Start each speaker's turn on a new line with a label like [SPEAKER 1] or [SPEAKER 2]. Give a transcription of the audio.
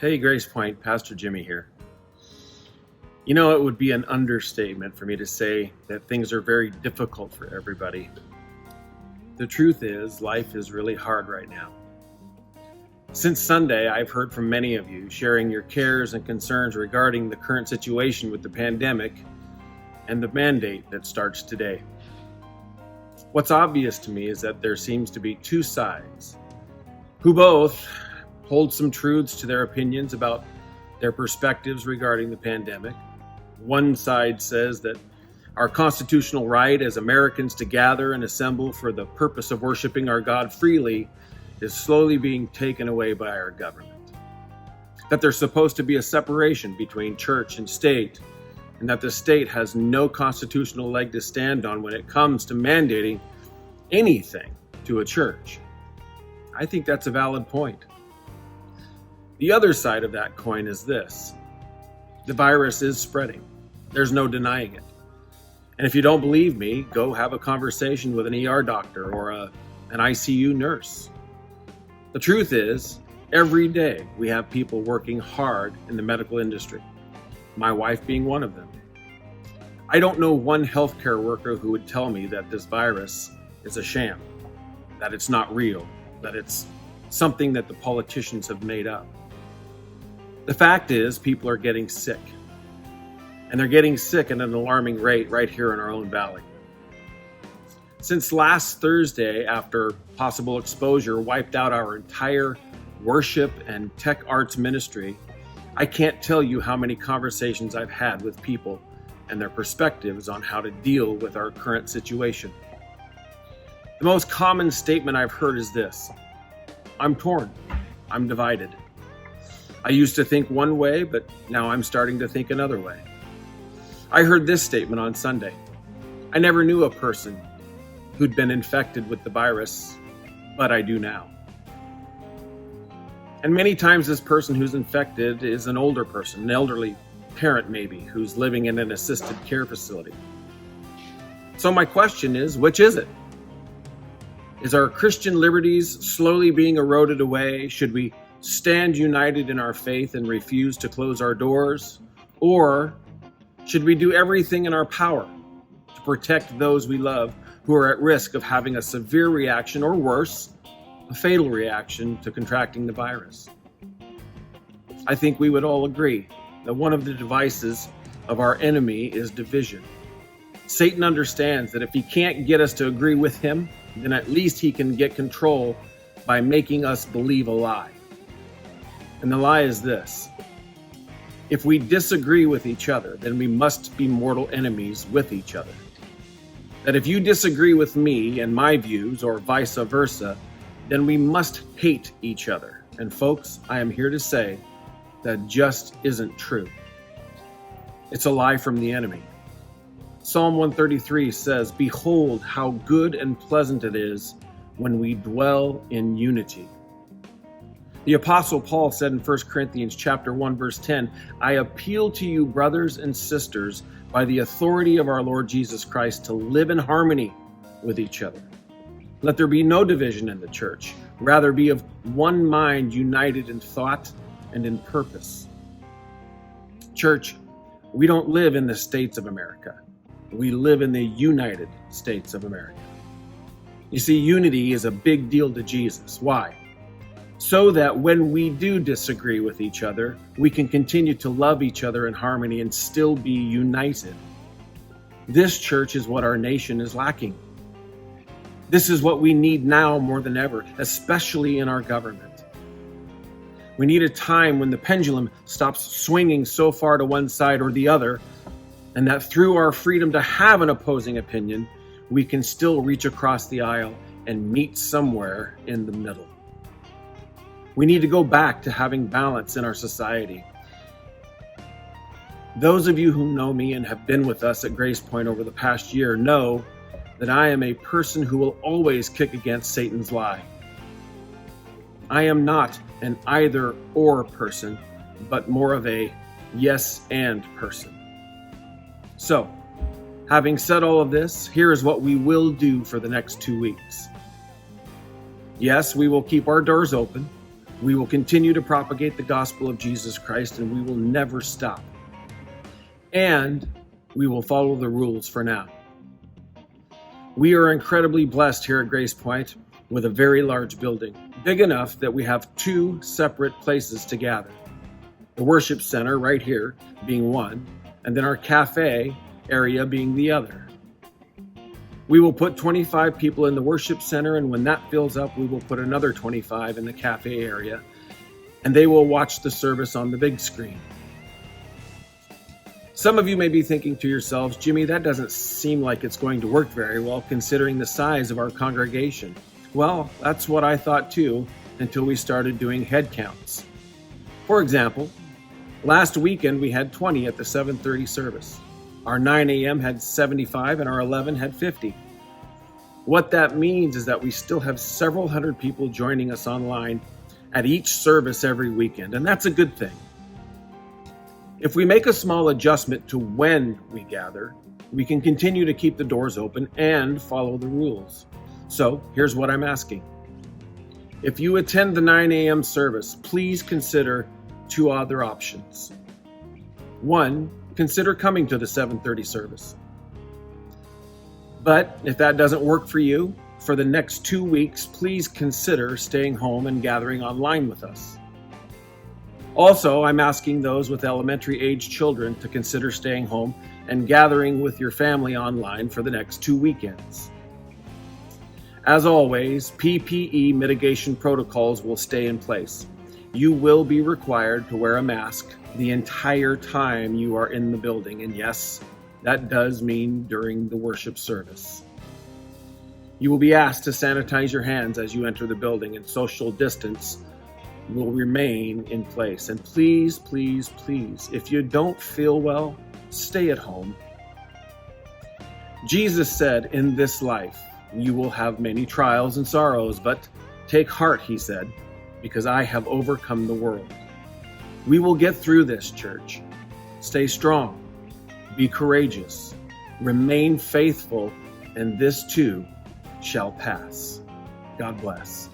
[SPEAKER 1] Hey, Grace Point, Pastor Jimmy here. You know, it would be an understatement for me to say that things are very difficult for everybody. The truth is, life is really hard right now. Since Sunday, I've heard from many of you sharing your cares and concerns regarding the current situation with the pandemic and the mandate that starts today. What's obvious to me is that there seems to be two sides who both hold some truths to their opinions about their perspectives regarding the pandemic. One side says that our constitutional right as Americans to gather and assemble for the purpose of worshiping our God freely is slowly being taken away by our government. That there's supposed to be a separation between church and state, and that the state has no constitutional leg to stand on when it comes to mandating anything to a church. I think that's a valid point. The other side of that coin is this. The virus is spreading. There's no denying it. And if you don't believe me, go have a conversation with an ER doctor or an ICU nurse. The truth is, every day we have people working hard in the medical industry, my wife being one of them. I don't know one healthcare worker who would tell me that this virus is a sham, that it's not real, that it's something that the politicians have made up. The fact is, people are getting sick. And they're getting sick at an alarming rate right here in our own valley. Since last Thursday, after possible exposure wiped out our entire worship and tech arts ministry, I can't tell you how many conversations I've had with people and their perspectives on how to deal with our current situation. The most common statement I've heard is this: I'm torn, I'm divided. I used to think one way, but now I'm starting to think another way. I heard this statement on Sunday: I never knew a person who'd been infected with the virus, but I do now. And many times this person who's infected is an older person, an elderly parent maybe, who's living in an assisted care facility. So my question is, which is it? Is our Christian liberties slowly being eroded away? Should we stand united in our faith and refuse to close our doors? Or should we do everything in our power to protect those we love who are at risk of having a severe reaction, or worse, a fatal reaction to contracting the virus? I think we would all agree that one of the devices of our enemy is division. Satan understands that if he can't get us to agree with him, then at least he can get control by making us believe a lie. And the lie is this: if we disagree with each other, then we must be mortal enemies with each other. That if you disagree with me and my views, or vice versa, then we must hate each other. And folks, I am here to say that just isn't true. It's a lie from the enemy. Psalm 133 says, "Behold, how good and pleasant it is when we dwell in unity." The Apostle Paul said in 1 Corinthians chapter 1, verse 10, "I appeal to you, brothers and sisters, by the authority of our Lord Jesus Christ, to live in harmony with each other. Let there be no division in the church. Rather, be of one mind, united in thought and in purpose." Church, we don't live in the States of America. We live in the United States of America. You see, unity is a big deal to Jesus. Why? So that when we do disagree with each other, we can continue to love each other in harmony and still be united. This, church, is what our nation is lacking. This is what we need now more than ever, especially in our government. We need a time when the pendulum stops swinging so far to one side or the other, and that through our freedom to have an opposing opinion, we can still reach across the aisle and meet somewhere in the middle. We need to go back to having balance in our society. Those of you who know me and have been with us at Grace Point over the past year know that I am a person who will always kick against Satan's lie. I am not an either-or person, but more of a yes-and person. So, having said all of this, here is what we will do for the next 2 weeks. Yes, we will keep our doors open. We will continue to propagate the gospel of Jesus Christ, and we will never stop. And we will follow the rules for now. We are incredibly blessed here at Grace Point with a very large building, big enough that we have 2 separate places to gather. The worship center right here being one, and then our cafe area being the other. We will put 25 people in the worship center, and when that fills up, we will put another 25 in the cafe area, and they will watch the service on the big screen. Some of you may be thinking to yourselves, Jimmy, that doesn't seem like it's going to work very well considering the size of our congregation. Well, that's what I thought too, until we started doing head counts. For example, last weekend we had 20 at the 7:30 service. Our 9 a.m. had 75 and our 11 had 50. What that means is that we still have several hundred people joining us online at each service every weekend, and that's a good thing. If we make a small adjustment to when we gather, we can continue to keep the doors open and follow the rules. So here's what I'm asking. If you attend the 9 a.m. service, please consider 2 other options. 1, consider coming to the 7:30 service. But if that doesn't work for you, for the next 2 weeks, please consider staying home and gathering online with us. Also, I'm asking those with elementary age children to consider staying home and gathering with your family online for the next 2 weekends. As always, PPE mitigation protocols will stay in place. You will be required to wear a mask the entire time you are in the building, and yes, that does mean during the worship service. You will be asked to sanitize your hands as you enter the building, and social distance will remain in place. And please, please, please, if you don't feel well, stay at home. Jesus said, in this life, you will have many trials and sorrows, but take heart, he said, because I have overcome the world. We will get through this, church. Stay strong, be courageous, remain faithful, and this too shall pass. God bless.